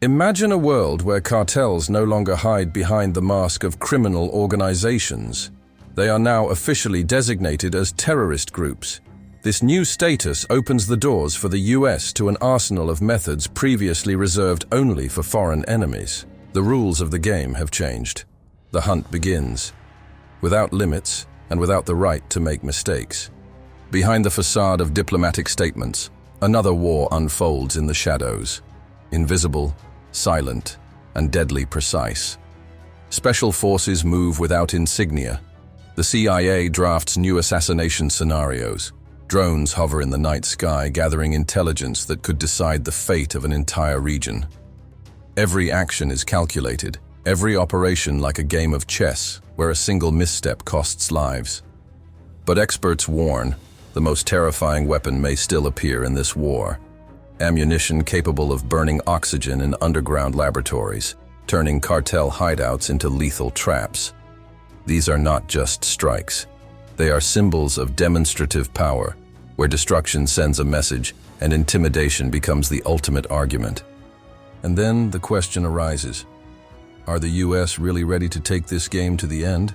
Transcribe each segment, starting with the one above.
Imagine a world where cartels no longer hide behind the mask of criminal organizations. They are now officially designated as terrorist groups. This new status opens the doors for the US to an arsenal of methods previously reserved only for foreign enemies. The rules of the game have changed. The hunt begins, without limits and without the right to make mistakes. Behind the facade of diplomatic statements, another war unfolds in the shadows. Invisible, silent, and deadly precise. Special forces move without insignia. The CIA drafts new assassination scenarios. Drones hover in the night sky, gathering intelligence that could decide the fate of an entire region. Every action is calculated, every operation like a game of chess, where a single misstep costs lives. But experts warn, the most terrifying weapon may still appear in this war. Ammunition capable of burning oxygen in underground laboratories, turning cartel hideouts into lethal traps. These are not just strikes. They are symbols of demonstrative power, where destruction sends a message and intimidation becomes the ultimate argument. And then the question arises, are the US really ready to take this game to the end?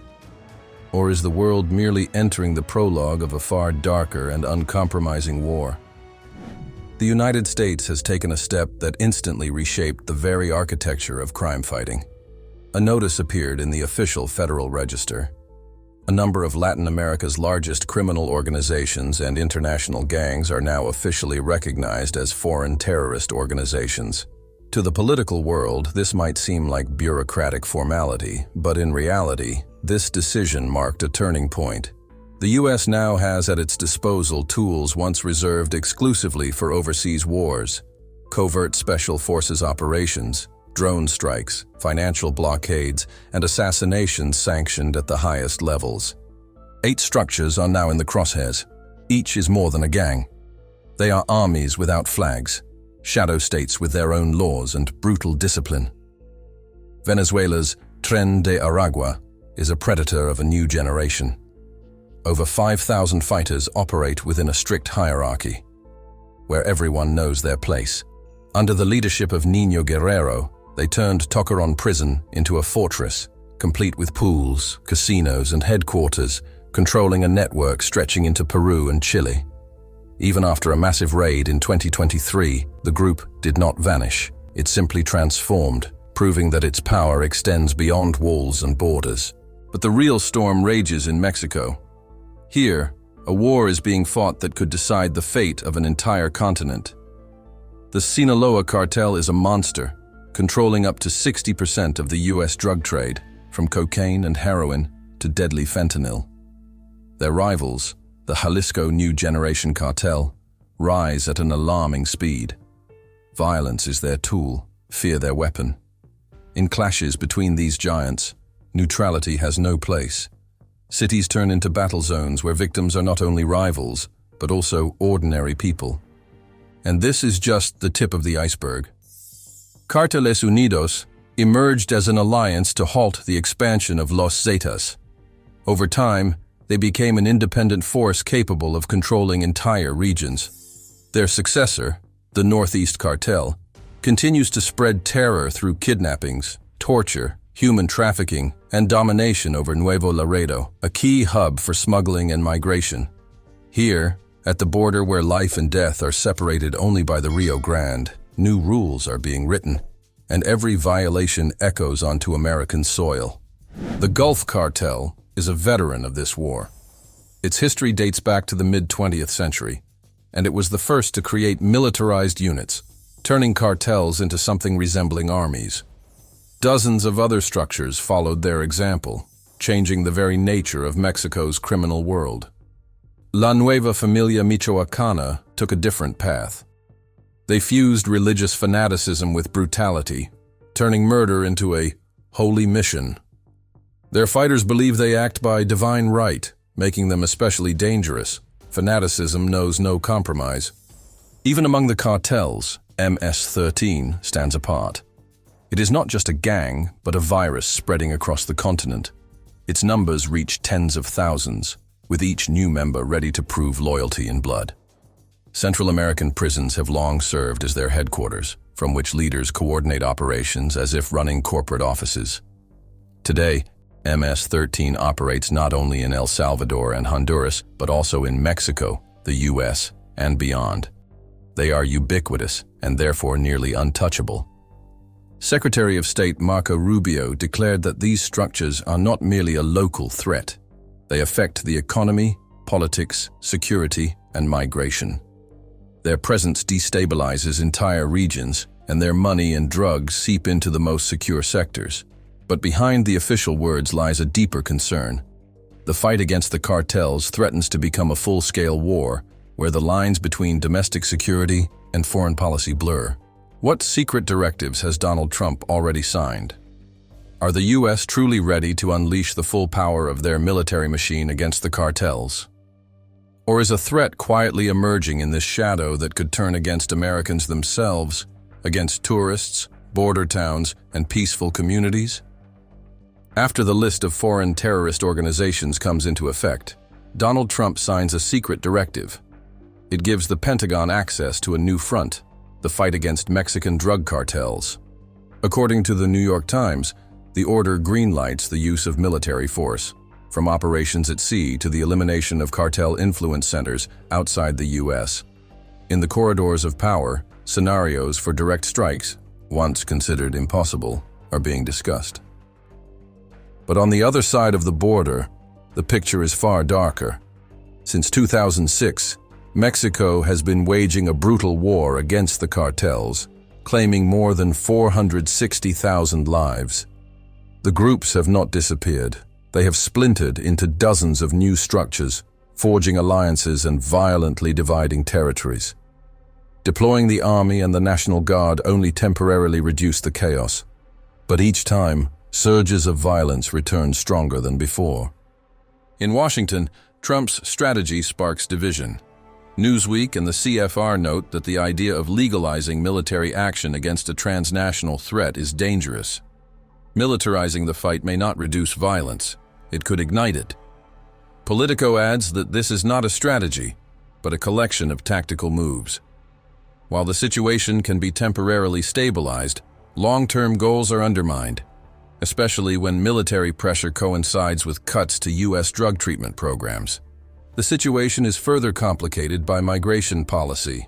Or is the world merely entering the prologue of a far darker and uncompromising war? The United States has taken a step that instantly reshaped the very architecture of crime fighting. A notice appeared in the official Federal Register. A number of Latin America's largest criminal organizations and international gangs are now officially recognized as foreign terrorist organizations. To the political world, this might seem like bureaucratic formality, but in reality, this decision marked a turning point. The US now has at its disposal tools once reserved exclusively for overseas wars: covert special forces operations, drone strikes, financial blockades, and assassinations sanctioned at the highest levels. 8 structures are now in the crosshairs. Each is more than a gang. They are armies without flags, shadow states with their own laws and brutal discipline. Venezuela's Tren de Aragua is a predator of a new generation. Over 5,000 fighters operate within a strict hierarchy, where everyone knows their place. Under the leadership of Niño Guerrero, they turned Tocaron prison into a fortress, complete with pools, casinos, and headquarters, controlling a network stretching into Peru and Chile. Even after a massive raid in 2023, the group did not vanish. It simply transformed, proving that its power extends beyond walls and borders. But the real storm rages in Mexico. Here, a war is being fought that could decide the fate of an entire continent. The Sinaloa cartel is a monster, controlling up to 60% of the US drug trade, from cocaine and heroin to deadly fentanyl. Their rivals, the Jalisco New Generation Cartel, rise at an alarming speed. Violence is their tool, fear their weapon. In clashes between these giants, neutrality has no place. Cities turn into battle zones where victims are not only rivals, but also ordinary people. And this is just the tip of the iceberg. Carteles Unidos emerged as an alliance to halt the expansion of Los Zetas. Over time, they became an independent force capable of controlling entire regions. Their successor, the Northeast Cartel, continues to spread terror through kidnappings, torture, human trafficking, and domination over Nuevo Laredo, a key hub for smuggling and migration. Here, at the border where life and death are separated only by the Rio Grande, new rules are being written, and every violation echoes onto American soil. The Gulf Cartel is a veteran of this war. Its history dates back to the mid-20th century, and it was the first to create militarized units, turning cartels into something resembling armies. Dozens of other structures followed their example, changing the very nature of Mexico's criminal world. La Nueva Familia Michoacana took a different path. They fused religious fanaticism with brutality, turning murder into a holy mission. Their fighters believe they act by divine right, making them especially dangerous. Fanaticism knows no compromise. Even among the cartels, MS-13 stands apart. It is not just a gang, but a virus spreading across the continent. Its numbers reach tens of thousands, with each new member ready to prove loyalty in blood. Central American prisons have long served as their headquarters, from which leaders coordinate operations as if running corporate offices. Today, MS-13 operates not only in El Salvador and Honduras, but also in Mexico, the US, and beyond. They are ubiquitous and therefore nearly untouchable. Secretary of State Marco Rubio declared that these structures are not merely a local threat. They affect the economy, politics, security, and migration. Their presence destabilizes entire regions, and their money and drugs seep into the most secure sectors. But behind the official words lies a deeper concern. The fight against the cartels threatens to become a full-scale war, where the lines between domestic security and foreign policy blur. What secret directives has Donald Trump already signed? Are the US truly ready to unleash the full power of their military machine against the cartels? Or is a threat quietly emerging in this shadow that could turn against Americans themselves, against tourists, border towns, and peaceful communities? After the list of foreign terrorist organizations comes into effect, Donald Trump signs a secret directive. It gives the Pentagon access to a new front, the fight against Mexican drug cartels. According to the New York Times, the order greenlights the use of military force, from operations at sea to the elimination of cartel influence centers outside the US. In the corridors of power, scenarios for direct strikes, once considered impossible, are being discussed. But on the other side of the border, the picture is far darker. Since 2006, Mexico has been waging a brutal war against the cartels, claiming more than 460,000 lives. The groups have not disappeared. They have splintered into dozens of new structures, forging alliances and violently dividing territories. Deploying the army and the National Guard only temporarily reduced the chaos, but each time, surges of violence return stronger than before. In Washington, Trump's strategy sparks division. Newsweek and the CFR note that the idea of legalizing military action against a transnational threat is dangerous. Militarizing the fight may not reduce violence, it could ignite it. Politico adds that this is not a strategy, but a collection of tactical moves. While the situation can be temporarily stabilized, long-term goals are undermined, especially when military pressure coincides with cuts to US drug treatment programs. The situation is further complicated by migration policy.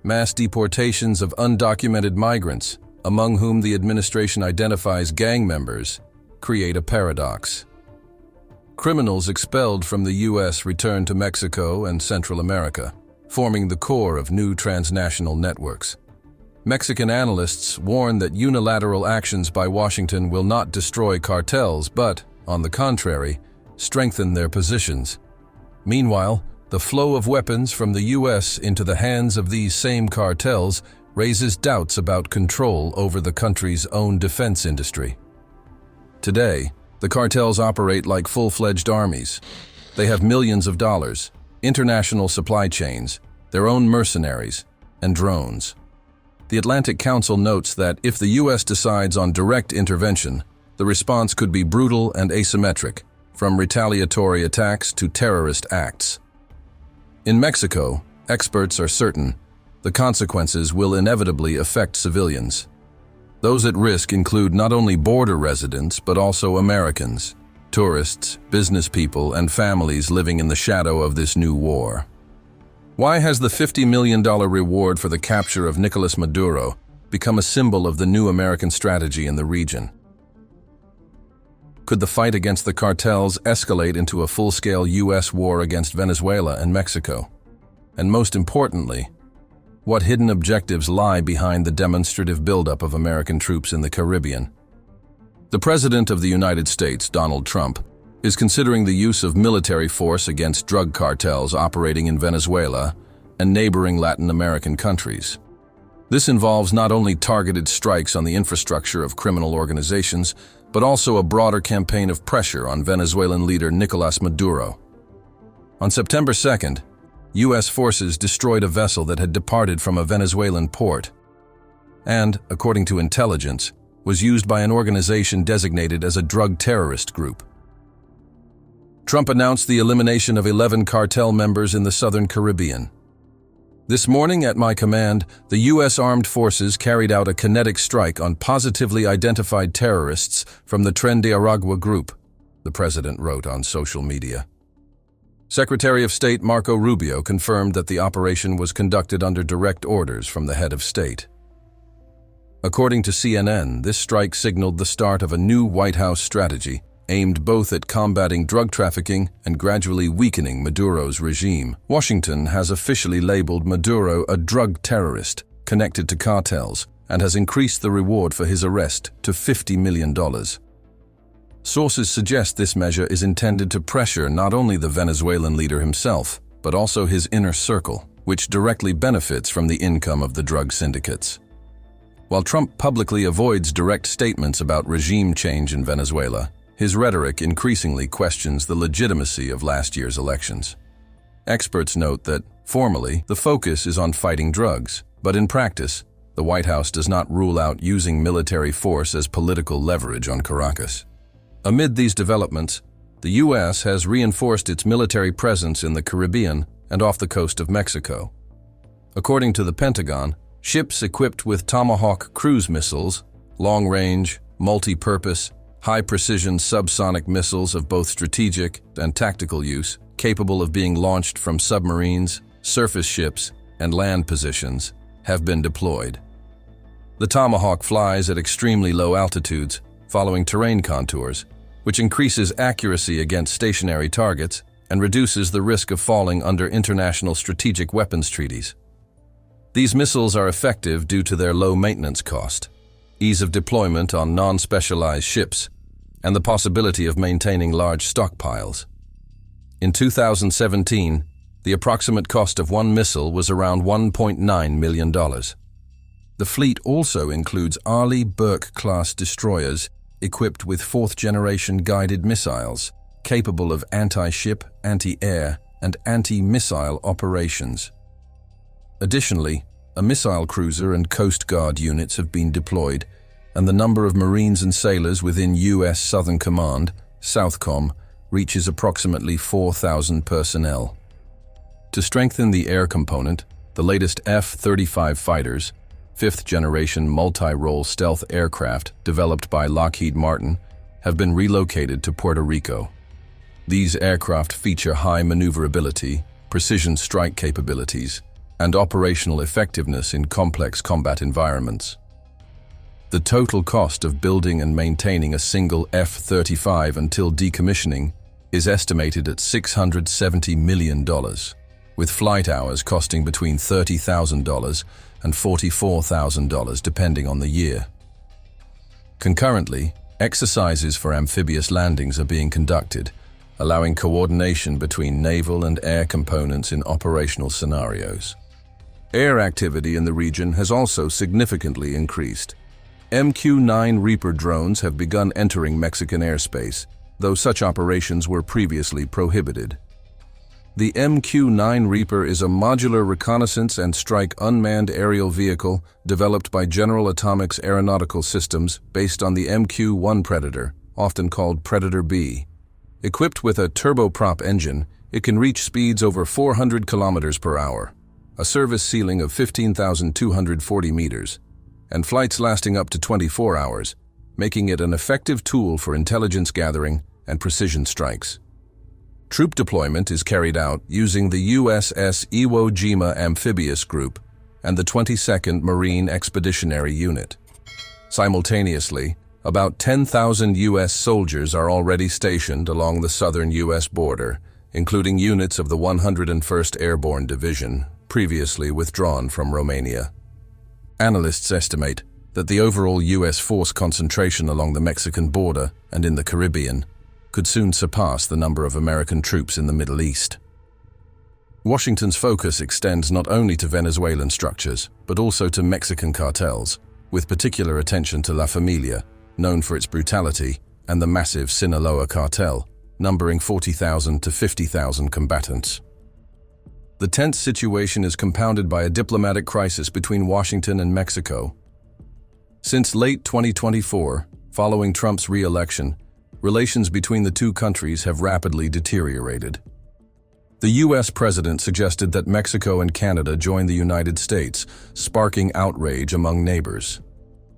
Mass deportations of undocumented migrants, among whom the administration identifies gang members, create a paradox. Criminals expelled from the US return to Mexico and Central America, forming the core of new transnational networks. Mexican analysts warn that unilateral actions by Washington will not destroy cartels, but, on the contrary, strengthen their positions. Meanwhile, the flow of weapons from the US into the hands of these same cartels raises doubts about control over the country's own defense industry. Today, the cartels operate like full-fledged armies. They have millions of dollars, international supply chains, their own mercenaries, and drones. The Atlantic Council notes that if the US decides on direct intervention, the response could be brutal and asymmetric, from retaliatory attacks to terrorist acts. In Mexico, experts are certain the consequences will inevitably affect civilians. Those at risk include not only border residents, but also Americans, tourists, business people, and families living in the shadow of this new war. Why has the $50 million reward for the capture of Nicolas Maduro become a symbol of the new American strategy in the region? Could the fight against the cartels escalate into a full-scale US war against Venezuela and Mexico? And most importantly, what hidden objectives lie behind the demonstrative buildup of American troops in the Caribbean? The President of the United States, Donald Trump, is considering the use of military force against drug cartels operating in Venezuela and neighboring Latin American countries. This involves not only targeted strikes on the infrastructure of criminal organizations, but also a broader campaign of pressure on Venezuelan leader Nicolas Maduro. On September 2nd, U.S. forces destroyed a vessel that had departed from a Venezuelan port and, according to intelligence, was used by an organization designated as a drug terrorist group. Trump announced the elimination of 11 cartel members in the Southern Caribbean. This morning, at my command, the U.S. Armed Forces carried out a kinetic strike on positively identified terrorists from the Tren de Aragua group, the president wrote on social media. Secretary of State Marco Rubio confirmed that the operation was conducted under direct orders from the head of state. According to CNN, this strike signaled the start of a new White House strategy aimed both at combating drug trafficking and gradually weakening Maduro's regime. Washington has officially labeled Maduro a drug terrorist connected to cartels and has increased the reward for his arrest to $50 million. Sources suggest this measure is intended to pressure not only the Venezuelan leader himself, but also his inner circle, which directly benefits from the income of the drug syndicates. While Trump publicly avoids direct statements about regime change in Venezuela, his rhetoric increasingly questions the legitimacy of last year's elections. Experts note that, formally, the focus is on fighting drugs, but in practice, the White House does not rule out using military force as political leverage on Caracas. Amid these developments, the U.S. has reinforced its military presence in the Caribbean and off the coast of Mexico. According to the Pentagon, ships equipped with Tomahawk cruise missiles, long-range, multi-purpose, high-precision subsonic missiles of both strategic and tactical use, capable of being launched from submarines, surface ships, and land positions, have been deployed. The Tomahawk flies at extremely low altitudes, following terrain contours, which increases accuracy against stationary targets and reduces the risk of falling under international strategic weapons treaties. These missiles are effective due to their low maintenance cost, ease of deployment on non-specialized ships, and the possibility of maintaining large stockpiles. In 2017, the approximate cost of one missile was around $1.9 million. The fleet also includes Arleigh Burke-class destroyers equipped with fourth-generation guided missiles, capable of anti-ship, anti-air, and anti-missile operations. Additionally, a missile cruiser and Coast Guard units have been deployed, and the number of Marines and sailors within U.S. Southern Command, SOUTHCOM, reaches approximately 4,000 personnel. To strengthen the air component, the latest F-35 fighters, fifth-generation multi-role stealth aircraft developed by Lockheed Martin, have been relocated to Puerto Rico. These aircraft feature high maneuverability, precision strike capabilities, and operational effectiveness in complex combat environments. The total cost of building and maintaining a single F-35 until decommissioning is estimated at $670 million, with flight hours costing between $30,000 and $44,000 depending on the year. Concurrently, exercises for amphibious landings are being conducted, allowing coordination between naval and air components in operational scenarios. Air activity in the region has also significantly increased. MQ-9 Reaper drones have begun entering Mexican airspace, though such operations were previously prohibited. The MQ-9 Reaper is a modular reconnaissance and strike unmanned aerial vehicle developed by General Atomics Aeronautical Systems based on the MQ-1 Predator, often called Predator B. Equipped with a turboprop engine, it can reach speeds over 400 kilometers per hour, a service ceiling of 15,240 meters, and flights lasting up to 24 hours, making it an effective tool for intelligence gathering and precision strikes. Troop deployment is carried out using the USS Iwo Jima Amphibious Group and the 22nd Marine Expeditionary Unit. Simultaneously, about 10,000 U.S. soldiers are already stationed along the southern U.S. border, including units of the 101st Airborne Division, previously withdrawn from Romania. Analysts estimate that the overall U.S. force concentration along the Mexican border and in the Caribbean could soon surpass the number of American troops in the Middle East. Washington's focus extends not only to Venezuelan structures, but also to Mexican cartels, with particular attention to La Familia, known for its brutality, and the massive Sinaloa cartel, numbering 40,000 to 50,000 combatants. The tense situation is compounded by a diplomatic crisis between Washington and Mexico. Since late 2024, following Trump's re-election, relations between the two countries have rapidly deteriorated. The US president suggested that Mexico and Canada join the United States, sparking outrage among neighbors.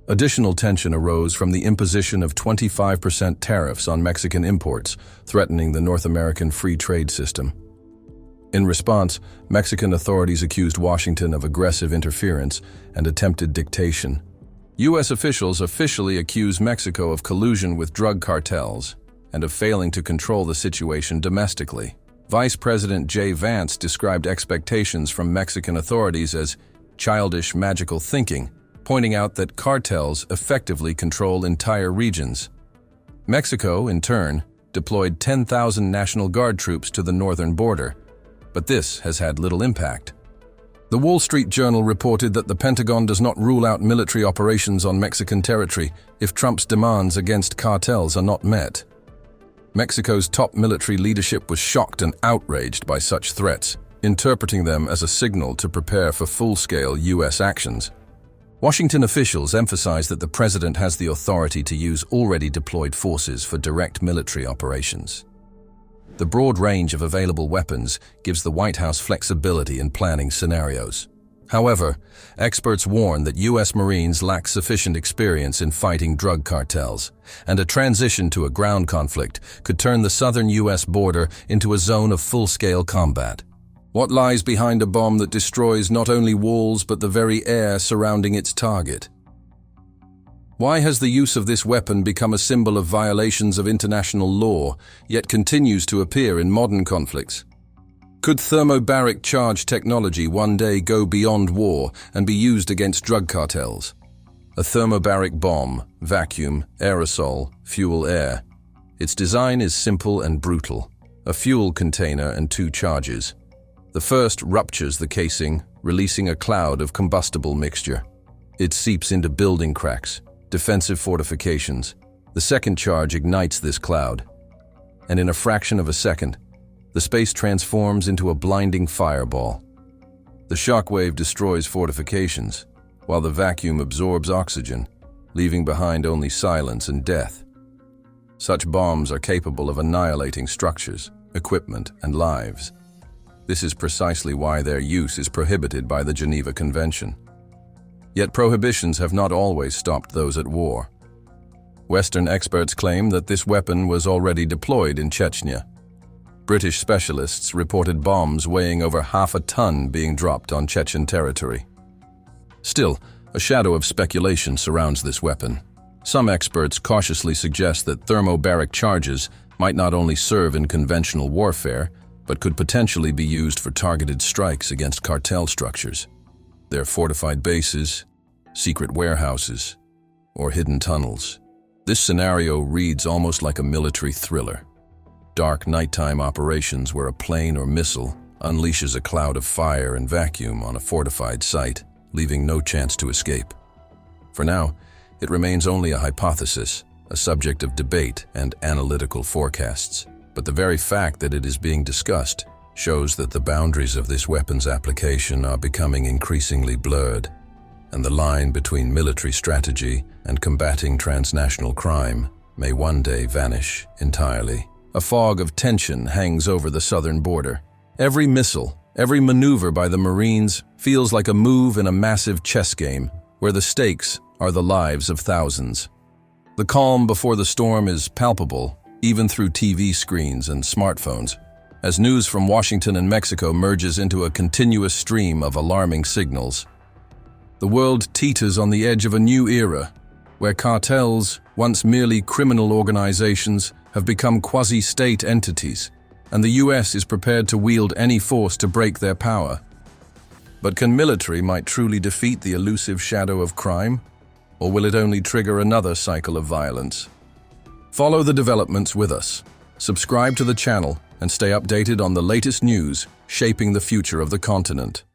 Additional tension arose from the imposition of 25% tariffs on Mexican imports, threatening the North American free trade system. In response, Mexican authorities accused Washington of aggressive interference and attempted dictation. U.S. officials officially accused Mexico of collusion with drug cartels and of failing to control the situation domestically. Vice President J. Vance described expectations from Mexican authorities as childish magical thinking, pointing out that cartels effectively control entire regions. Mexico, in turn, deployed 10,000 National Guard troops to the northern border, but this has had little impact. The Wall Street Journal reported that the Pentagon does not rule out military operations on Mexican territory if Trump's demands against cartels are not met. Mexico's top military leadership was shocked and outraged by such threats, interpreting them as a signal to prepare for full-scale U.S. actions. Washington officials emphasized that the president has the authority to use already deployed forces for direct military operations. The broad range of available weapons gives the White House flexibility in planning scenarios. However, experts warn that U.S. Marines lack sufficient experience in fighting drug cartels, and a transition to a ground conflict could turn the southern U.S. border into a zone of full-scale combat. What lies behind a bomb that destroys not only walls but the very air surrounding its target? Why has the use of this weapon become a symbol of violations of international law, yet continues to appear in modern conflicts? Could thermobaric charge technology one day go beyond war and be used against drug cartels? A thermobaric bomb, vacuum, aerosol, fuel air. Its design is simple and brutal. A fuel container and two charges. The first ruptures the casing, releasing a cloud of combustible mixture. It seeps into building cracks, defensive fortifications. The second charge ignites this cloud, and in a fraction of a second, the space transforms into a blinding fireball. The shockwave destroys fortifications, while the vacuum absorbs oxygen, leaving behind only silence and death. Such bombs are capable of annihilating structures, equipment, and lives. This is precisely why their use is prohibited by the Geneva Convention. Yet prohibitions have not always stopped those at war. Western experts claim that this weapon was already deployed in Chechnya. British specialists reported bombs weighing over half a ton being dropped on Chechen territory. Still, a shadow of speculation surrounds this weapon. Some experts cautiously suggest that thermobaric charges might not only serve in conventional warfare, but could potentially be used for targeted strikes against cartel structures, their fortified bases, secret warehouses, or hidden tunnels. This scenario reads almost like a military thriller. Dark nighttime operations where a plane or missile unleashes a cloud of fire and vacuum on a fortified site, leaving no chance to escape. For now, it remains only a hypothesis, a subject of debate and analytical forecasts. But the very fact that it is being discussed shows that the boundaries of this weapon's application are becoming increasingly blurred, and the line between military strategy and combating transnational crime may one day vanish entirely. A fog of tension hangs over the southern border. Every missile, every maneuver by the Marines feels like a move in a massive chess game where the stakes are the lives of thousands. The calm before the storm is palpable, even through TV screens and smartphones, as news from Washington and Mexico merges into a continuous stream of alarming signals. The world teeters on the edge of a new era, where cartels, once merely criminal organizations, have become quasi-state entities, and the US is prepared to wield any force to break their power. But can military might truly defeat the elusive shadow of crime? Or will it only trigger another cycle of violence? Follow the developments with us. Subscribe to the channel and stay updated on the latest news shaping the future of the continent.